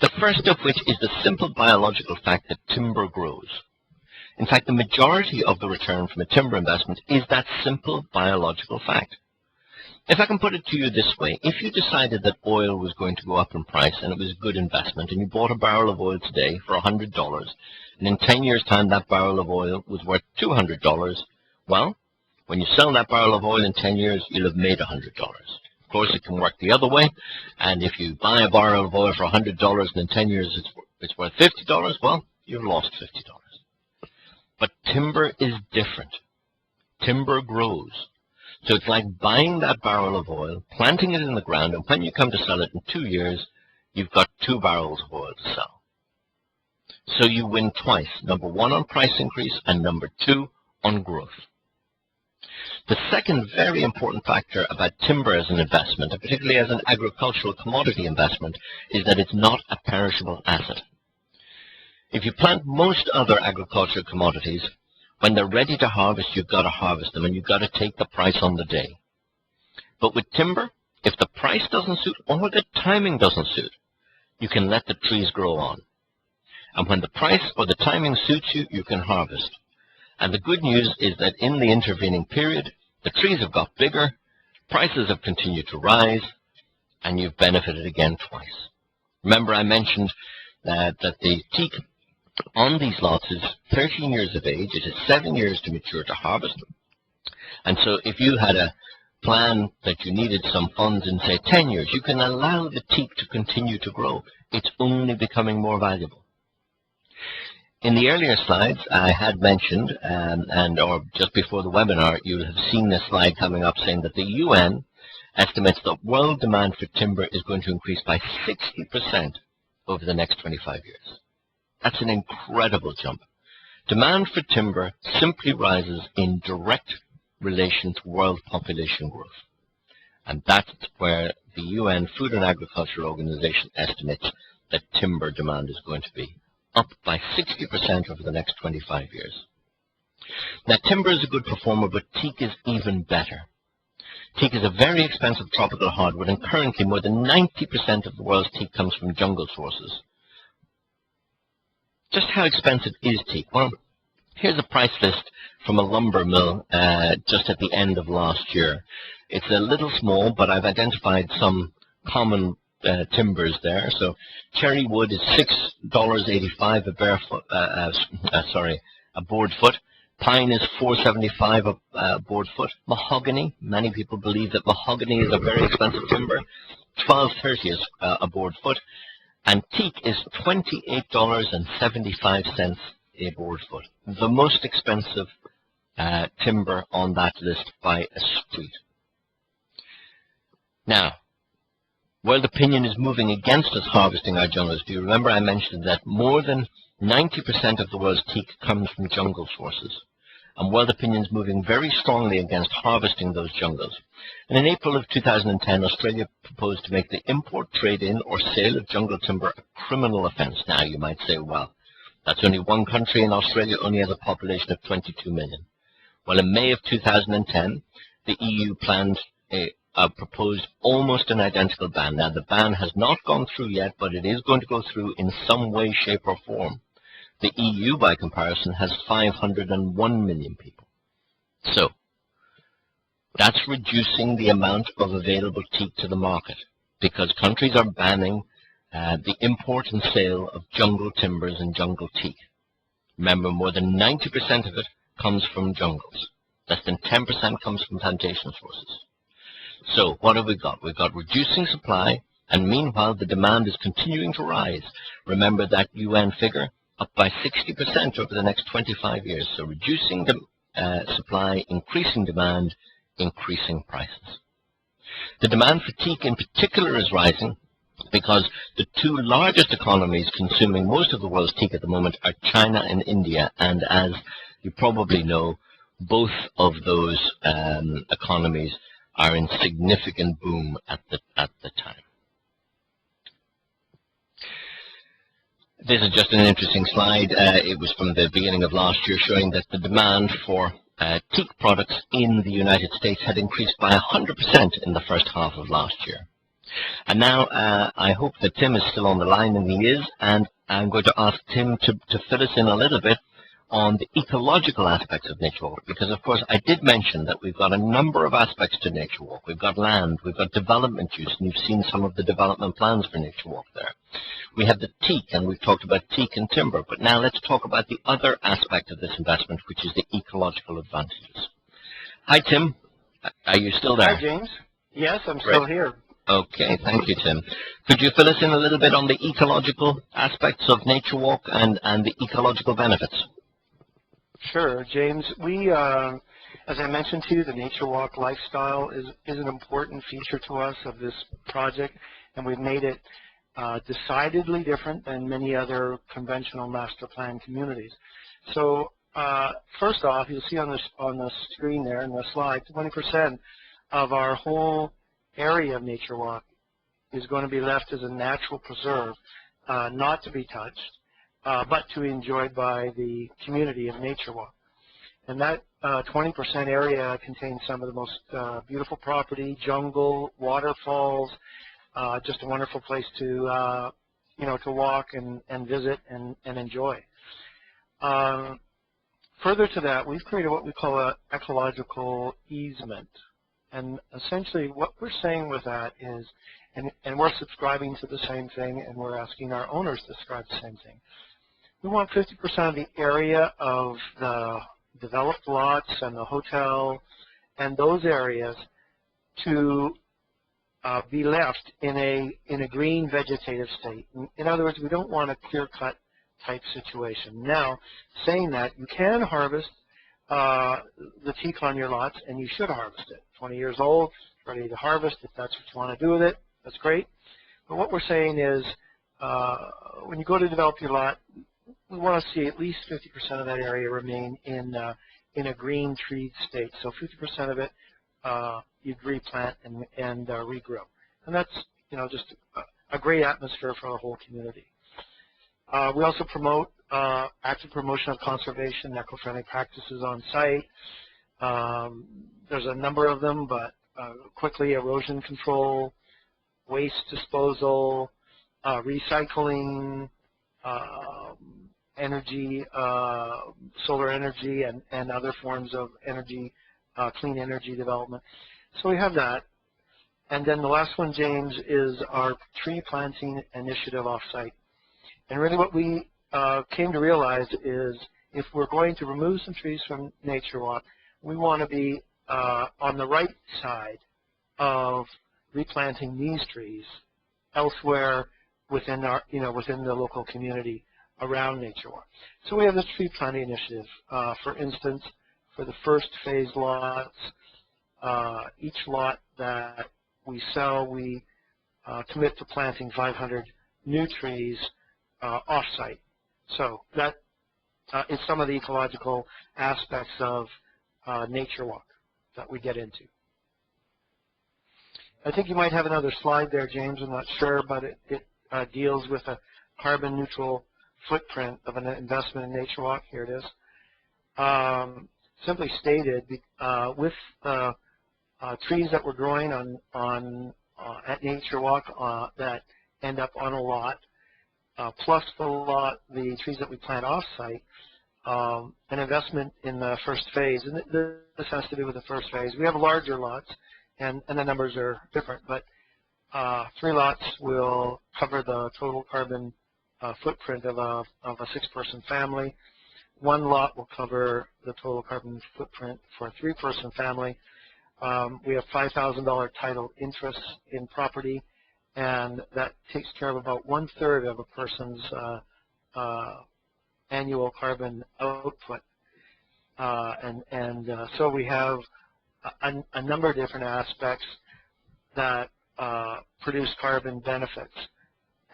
[SPEAKER 1] The first of which is the simple biological fact that timber grows. In fact, the majority of the return from a timber investment is that simple biological fact. If I can put it to you this way, if you decided that oil was going to go up in price and it was a good investment, and you bought a barrel of oil today for $100, and in 10 years' time that barrel of oil was worth $200, well, when you sell that barrel of oil in 10 years, you'll have made $100. Of course, it can work the other way, and if you buy a barrel of oil for $100 and in 10 years it's worth $50, well, you've lost $50. But timber is different. Timber grows. So it's like buying that barrel of oil, planting it in the ground, and when you come to sell it in 2 years, you've got 2 barrels of oil to sell. So you win twice. Number one on price increase, and number two on growth. The second very important factor about timber as an investment, and particularly as an agricultural commodity investment, is that it's not a perishable asset. If you plant most other agricultural commodities, when they're ready to harvest, you've got to harvest them, and you've got to take the price on the day. But with timber, if the price doesn't suit or the timing doesn't suit, you can let the trees grow on. And when the price or the timing suits you, you can harvest. And the good news is that in the intervening period, the trees have got bigger, prices have continued to rise, and you've benefited again twice. Remember, I mentioned that the teak on these lots is 13 years of age. It is 7 years to mature to harvest. And so if you had a plan that you needed some funds in, say, 10 years, you can allow the teak to continue to grow. It's only becoming more valuable. In the earlier slides, I had mentioned, or just before the webinar, you'll have seen this slide coming up saying that the UN estimates that world demand for timber is going to increase by 60% over the next 25 years. That's an incredible jump. Demand for timber simply rises in direct relation to world population growth. And that's where the UN Food and Agriculture Organization estimates that timber demand is going to be, up by 60% over the next 25 years. Now, timber is a good performer, but teak is even better. Teak is a very expensive tropical hardwood, and currently more than 90% of the world's teak comes from jungle sources. Just how expensive is teak? Well, here's a price list from a lumber mill just at the end of last year. It's a little small, but I've identified some common timbers there. So cherry wood is $6.85 a board foot. Pine is $4.75 a board foot. Mahogany, many people believe that mahogany is a very expensive timber. $12.30 is a board foot. And teak is $28.75 a board foot. The most expensive timber on that list by a street. Now, world opinion is moving against us harvesting our jungles. Do you remember I mentioned that more than 90% of the world's teak comes from jungle sources? And world opinion is moving very strongly against harvesting those jungles. And in April of 2010, Australia proposed to make the import, trade-in, or sale of jungle timber a criminal offence. Now, you might say, well, that's only one country, and Australia only has a population of 22 million. Well, in May of 2010, the EU planned proposed almost an identical ban. Now, the ban has not gone through yet, but it is going to go through in some way, shape, or form. The EU, by comparison, has 501 million people. So, that's reducing the amount of available teak to the market because countries are banning the import and sale of jungle timbers and jungle teak. Remember, more than 90% of it comes from jungles. Less than 10% comes from plantation sources. So, what have we got? We've got reducing supply, and meanwhile, the demand is continuing to rise. Remember that UN figure? Up by 60% over the next 25 years. So reducing the supply, increasing demand, increasing prices. The demand for teak in particular is rising because the two largest economies consuming most of the world's teak at the moment are China and India. And as you probably know, both of those economies are in significant boom at the time. This is just an interesting slide. It was from the beginning of last year showing that the demand for teak products in the United States had increased by 100% in the first half of last year. And now I hope that Tim is still on the line, and he is, and I'm going to ask Tim to fill us in a little bit on the ecological aspects of Nature Walk, because of course I did mention that we've got a number of aspects to Nature Walk. We've got land, we've got development use, and you've seen some of the development plans for Nature Walk there. We have the teak, and we've talked about teak and timber, but now let's talk about the other aspect of this investment, which is the ecological advantages. Hi, Tim. Are you still there?
[SPEAKER 2] Hi, James. Yes, I'm still here.
[SPEAKER 1] Okay, thank you, Tim. Could you fill us in a little bit on the ecological aspects of Nature Walk and the ecological benefits?
[SPEAKER 2] Sure, James. We, as I mentioned to you, the Nature Walk lifestyle is an important feature to us of this project, and we've made it decidedly different than many other conventional master plan communities. So first off, you'll see on the screen there in the slide, 20% of our whole area of Nature Walk is going to be left as a natural preserve, not to be touched, but to be enjoyed by the community of Nature Walk. And that 20% area contains some of the most beautiful property, jungle, waterfalls, just a wonderful place to to walk and visit and enjoy. Further to that, we've created what we call an ecological easement. And essentially what we're saying with that is, and we're subscribing to the same thing, and we're asking our owners to subscribe to the same thing. We want 50% of the area of the developed lots and the hotel and those areas to be left in a green vegetative state. In other words, we don't want a clear-cut type situation. Now, saying that, you can harvest the teak on your lots, and you should harvest it. 20 years old, ready to harvest. If that's what you want to do with it, that's great. But what we're saying is, when you go to develop your lot, we want to see at least 50% of that area remain in a green treed state. So 50% of it you'd replant and regrow, and that's just a great atmosphere for the whole community. We also promote active promotion of conservation, eco-friendly practices on site. There's a number of them, but quickly, erosion control, waste disposal, recycling, energy, solar energy, and other forms of energy, clean energy development. So we have that. And then the last one, James, is our tree planting initiative off-site. And really what we came to realize is if we're going to remove some trees from Nature Walk, we want to be on the right side of replanting these trees elsewhere within our, within the local community around Nature Walk. So we have this tree planting initiative. For instance, for the first phase lots, each lot that we sell, we commit to planting 500 new trees off-site. So that is some of the ecological aspects of Nature Walk that we get into. I think you might have another slide there, James. I'm not sure, but it deals with a carbon neutral footprint of an investment in Nature Walk. Here it is. Simply stated, with trees that we're growing at Nature Walk that end up on a lot, plus the trees that we plant off-site, an investment in the first phase, and this has to do with the first phase. We have larger lots, and the numbers are different, but 3 lots will cover the total carbon footprint of a 6-person family. 1 lot will cover the total carbon footprint for a 3-person family. We have $5,000 title interest in property, and that takes care of about 1/3 of a person's annual carbon output. So we have a number of different aspects that produce carbon benefits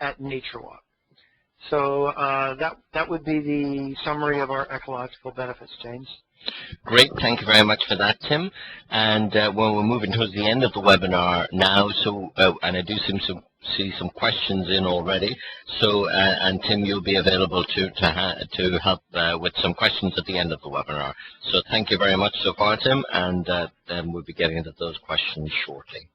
[SPEAKER 2] at Nature Walk. So that would be the summary of our ecological benefits, James.
[SPEAKER 1] Great, thank you very much for that, Tim. And well, we're moving towards the end of the webinar now, so and I do see some questions in already. So and Tim, you'll be available to help with some questions at the end of the webinar. So thank you very much so far, Tim, and then we'll be getting into those questions shortly.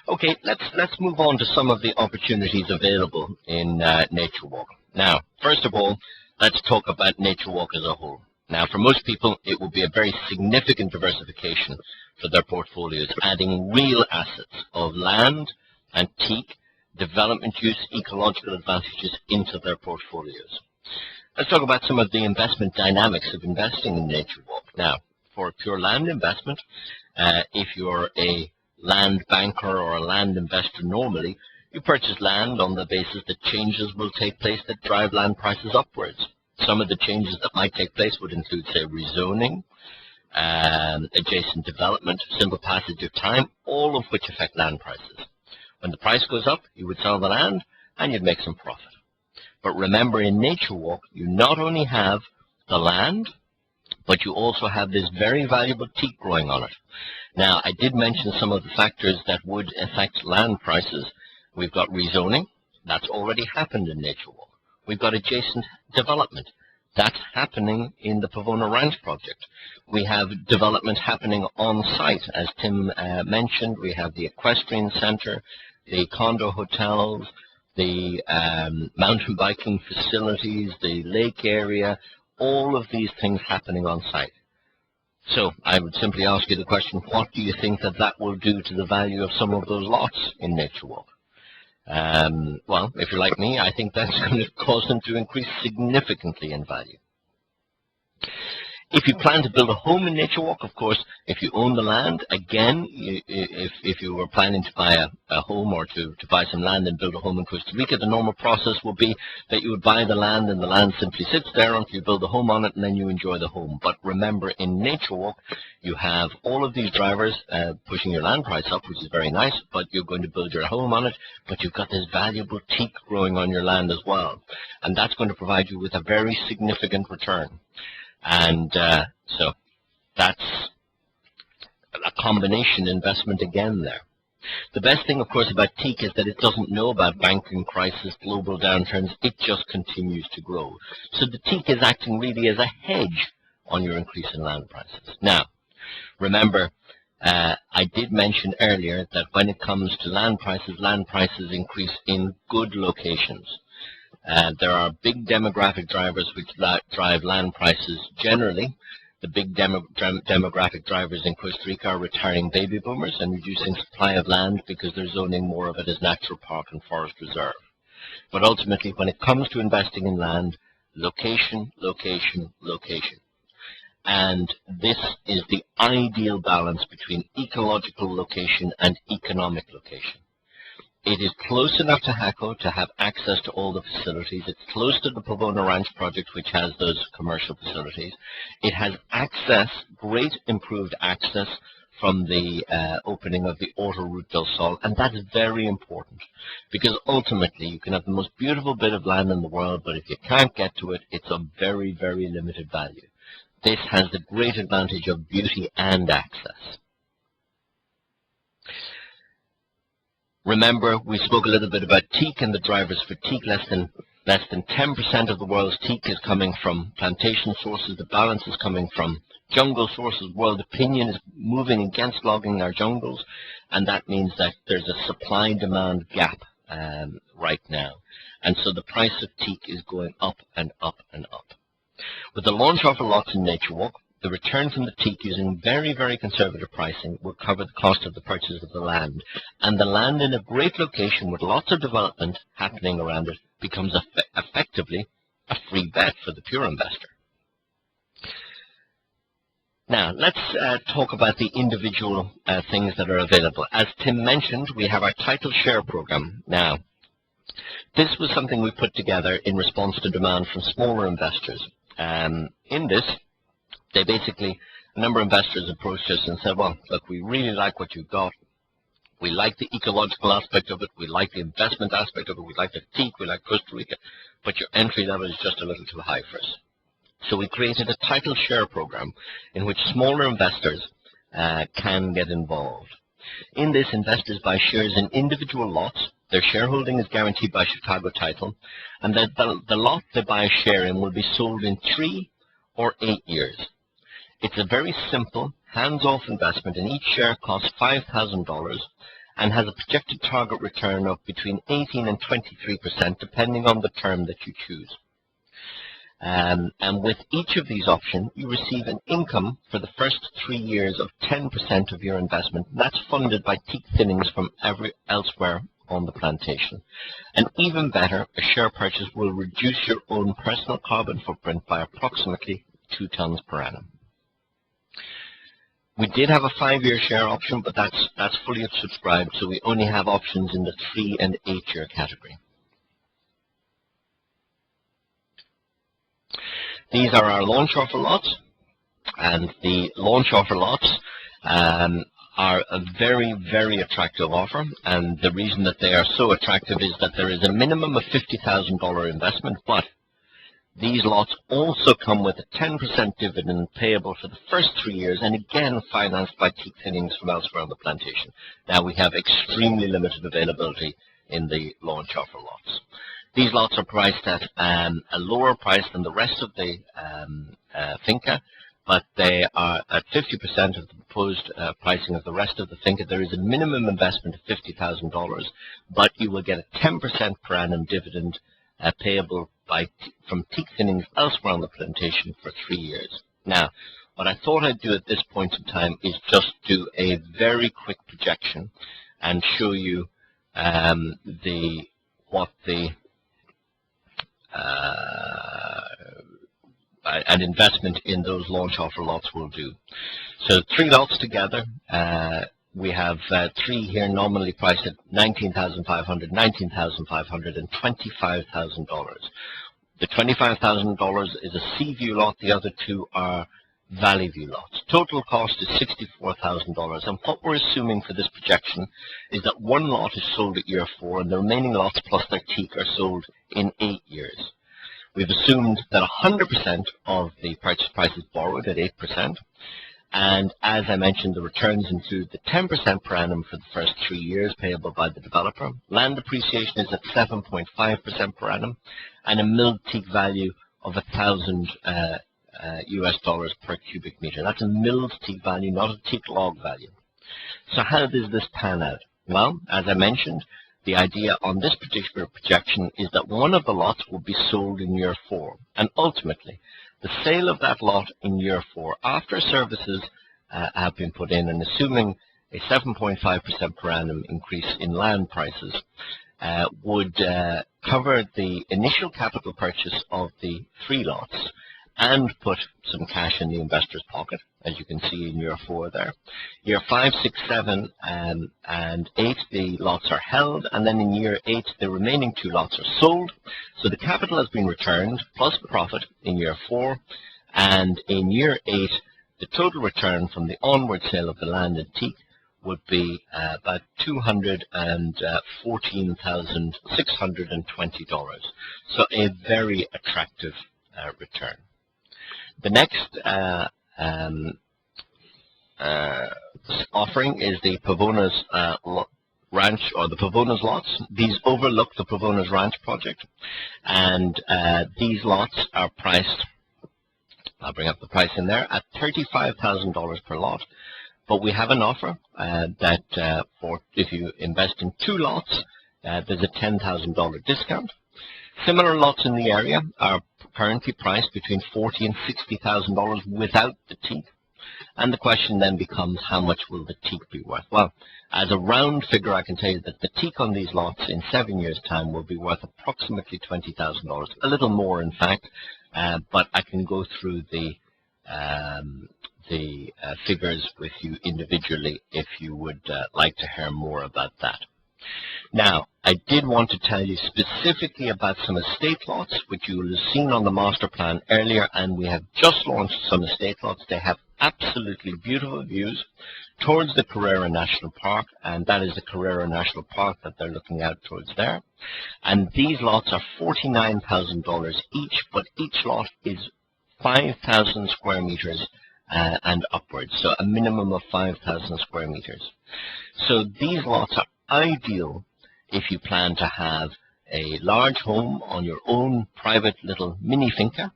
[SPEAKER 1] Okay, let's move on to some of the opportunities available in Nature Walk. Now, first of all, let's talk about Nature Walk as a whole. Now, for most people, it will be a very significant diversification for their portfolios, adding real assets of land, antique, development use, ecological advantages into their portfolios. Let's talk about some of the investment dynamics of investing in Nature Walk. Now, for a pure land investment, if you're a land banker or a land investor normally, you purchase land on the basis that changes will take place that drive land prices upwards. Some of the changes that might take place would include, say, rezoning, adjacent development, simple passage of time, all of which affect land prices. When the price goes up, you would sell the land and you'd make some profit. But remember, in Nature Walk, you not only have the land, but you also have this very valuable teak growing on it. Now, I did mention some of the factors that would affect land prices. We've got rezoning. That's already happened in Nature Walk. We've got adjacent development. That's happening in the Pavona Ranch project. We have development happening on site. As Tim mentioned, we have the equestrian center, the condo hotels, the mountain biking facilities, the lake area, all of these things happening on site. So I would simply ask you the question, what do you think that will do to the value of some of those lots in Nature Walk? Well, if you're like me, I think that's going to cause them to increase significantly in value. If you plan to build a home in Nature Walk, of course, if you own the land, again, if you were planning to buy a home or to buy some land and build a home in Costa Rica, the normal process would be that you would buy the land and the land simply sits there until you build a home on it and then you enjoy the home. But remember, in Nature Walk, you have all of these drivers pushing your land price up, which is very nice, but you're going to build your home on it, but you've got this valuable teak growing on your land as well. And that's going to provide you with a very significant return. And so that's a combination investment again there. The best thing, of course, about teak is that it doesn't know about banking crisis, global downturns. It just continues to grow. So the teak is acting really as a hedge on your increase in land prices. Now, remember, I did mention earlier that when it comes to land prices increase in good locations. There are big demographic drivers which drive land prices generally. The big demographic drivers in Costa Rica are retiring baby boomers and reducing supply of land because they're zoning more of it as natural park and forest reserve. But ultimately, when it comes to investing in land, location, location, location. And this is the ideal balance between ecological location and economic location. It is close enough to Jaco to have access to all the facilities. It's close to the Pavona Ranch project, which has those commercial facilities. It has access, great improved access from the opening of the Autoroute del Sol, and that is very important because ultimately you can have the most beautiful bit of land in the world, but if you can't get to it, it's of very, very limited value. This has the great advantage of beauty and access. Remember, we spoke a little bit about teak and the drivers for teak. Less than 10% of the world's teak is coming from plantation sources. The balance is coming from jungle sources. World opinion is moving against logging our jungles, and that means that there's a supply-demand gap right now. And so the price of teak is going up and up and up. With the launch offer lots in Nature Walk, the return from the teak using very, very conservative pricing will cover the cost of the purchase of the land. And the land in a great location with lots of development happening around it becomes effectively a free bet for the pure investor. Now, let's talk about the individual things that are available. As Tim mentioned, we have our title share program. Now, this was something we put together in response to demand from smaller investors. In this, a number of investors approached us and said, well, look, we really like what you've got. We like the ecological aspect of it. We like the investment aspect of it. We like the teak. We like Costa Rica. But your entry level is just a little too high for us. So we created a title share program in which smaller investors can get involved. In this, investors buy shares in individual lots. Their shareholding is guaranteed by Chicago Title. And the lot they buy a share in will be sold in 3 or 8 years. It's a very simple, hands-off investment, and each share costs $5,000 and has a projected target return of between 18 and 23%, depending on the term that you choose. And with each of these options, you receive an income for the first 3 years of 10% of your investment. That's funded by teak thinnings from elsewhere on the plantation. And even better, a share purchase will reduce your own personal carbon footprint by approximately 2 tons per annum. We did have a 5-year share option, but that's fully subscribed, so we only have options in the 3 and 8-year category. These are our launch offer lots, and the launch offer lots are a very, very attractive offer, and the reason that they are so attractive is that there is a minimum of $50,000 investment, but these lots also come with a 10% dividend payable for the first 3 years, and again financed by teak thinnings from elsewhere on the plantation. Now we have extremely limited availability in the launch offer lots. These lots are priced at a lower price than the rest of the finca, but they are at 50% of the proposed pricing of the rest of the finca. There is a minimum investment of $50,000, but you will get a 10% per annum dividend payable from teak thinnings elsewhere on the plantation for 3 years. Now, what I thought I'd do at this point in time is just do a very quick projection and show you an investment in those launch offer lots will do. So 3 lots together. We have 3 here nominally priced at $19,500, $19,500, and $25,000. The $25,000 is a sea view lot. The other 2 are valley view lots. Total cost is $64,000, and what we're assuming for this projection is that 1 lot is sold at year 4, and the remaining lots plus their teak are sold in 8 years. We've assumed that 100% of the purchase price is borrowed at 8%, and as I mentioned, the returns include the 10% per annum for the first 3 years payable by the developer. Land depreciation is at 7.5% per annum, and a milled teak value of $1,000 US dollars per cubic meter. That's a milled teak value, not a teak log value. So how does this pan out? Well, as I mentioned, the idea on this particular projection is that 1 of the lots will be sold in year 4, and ultimately the sale of that lot in year 4, after services have been put in, and assuming a 7.5% per annum increase in land prices, would cover the initial capital purchase of the 3 lots and put some cash in the investor's pocket, as you can see in year 4 there. Year 5, 6, 7, and 8, the lots are held, and then in year 8, the remaining 2 lots are sold. So the capital has been returned, plus the profit in year 4, and in year 8, the total return from the onward sale of the land and teak would be about $214,620. So a very attractive return. The next offering is the Pavona's Ranch, or the Pavona's lots. These overlook the Pavona's Ranch project, and these lots are priced, I'll bring up the price in there, at $35,000 per lot. But we have an offer that for if you invest in 2 lots, there's a $10,000 discount. Similar lots in the area are currently priced between $40,000 and $60,000 without the teak. And the question then becomes, how much will the teak be worth? Well, as a round figure, I can tell you that the teak on these lots in 7 years' time will be worth approximately $20,000, a little more, in fact. But I can go through the figures with you individually if you would like to hear more about that. Now, I did want to tell you specifically about some estate lots, which you will have seen on the master plan earlier, and we have just launched some estate lots. They have absolutely beautiful views towards the Carrera National Park, and that is the Carrera National Park that they're looking out towards there. And these lots are $49,000 each, but each lot is 5,000 square meters and upwards, so a minimum of 5,000 square meters. So these lots are ideal if you plan to have a large home on your own private little mini finca,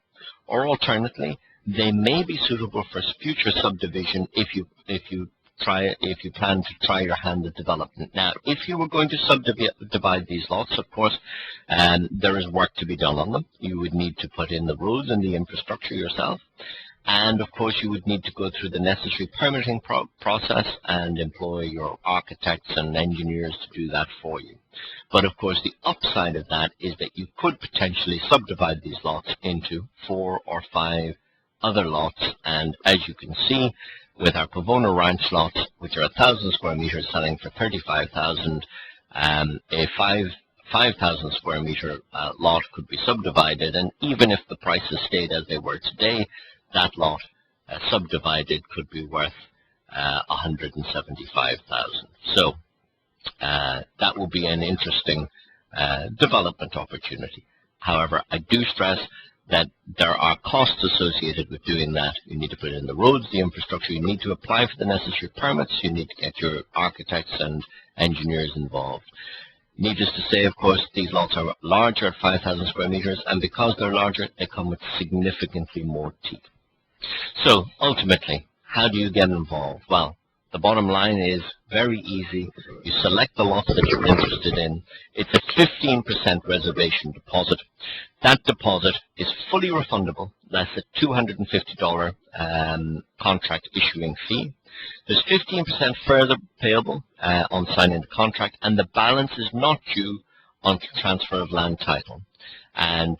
[SPEAKER 1] or alternately, they may be suitable for future subdivision if you plan to try your hand at development. Now, if you were going to subdivide these lots, of course, there is work to be done on them. You would need to put in the roads and the infrastructure yourself. And, of course, you would need to go through the necessary permitting process and employ your architects and engineers to do that for you. But, of course, the upside of that is that you could potentially subdivide these lots into 4 or 5 other lots. And as you can see, with our Pavona Ranch lots, which are 1,000 square meters selling for $35,000, a 5,000 square meter lot could be subdivided. And even if the prices stayed as they were today, that lot subdivided could be worth $175,000. So that will be an interesting development opportunity. However, I do stress that there are costs associated with doing that. You need to put in the roads, the infrastructure, you need to apply for the necessary permits, you need to get your architects and engineers involved. Needless to say, of course, these lots are larger at 5,000 square meters, and because they're larger, they come with significantly more teak. So, ultimately, how do you get involved? Well, the bottom line is very easy. You select the lot that you're interested in. It's a 15% reservation deposit. That deposit is fully refundable. That's a $250 contract issuing fee. There's 15% further payable on signing the contract, and the balance is not due until transfer of land title. And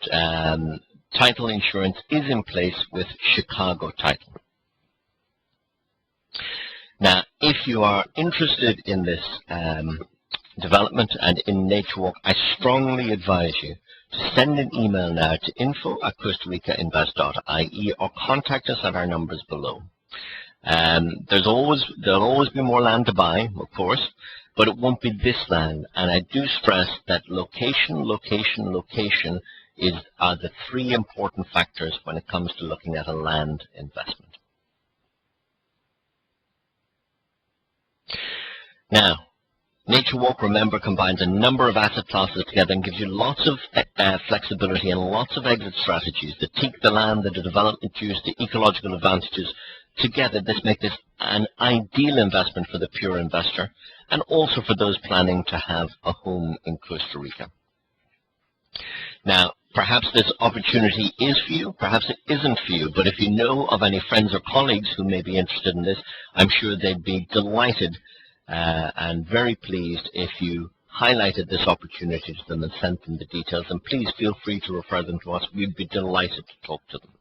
[SPEAKER 1] title insurance is in place with Chicago Title. Now, if you are interested in this development and in NatureWalk, I strongly advise you to send an email now to info@costaricainvest.ie or contact us at our numbers below. There'll always be more land to buy, of course, but it won't be this land. And I do stress that location are the three important factors when it comes to looking at a land investment. Now, NatureWalk, remember, combines a number of asset classes together and gives you lots of flexibility and lots of exit strategies. The teak, the land, the development use, the ecological advantages. Together, this makes this an ideal investment for the pure investor and also for those planning to have a home in Costa Rica. Now, perhaps this opportunity is for you, perhaps it isn't for you, but if you know of any friends or colleagues who may be interested in this, I'm sure they'd be delighted and very pleased if you highlighted this opportunity to them and sent them the details. And please feel free to refer them to us. We'd be delighted to talk to them.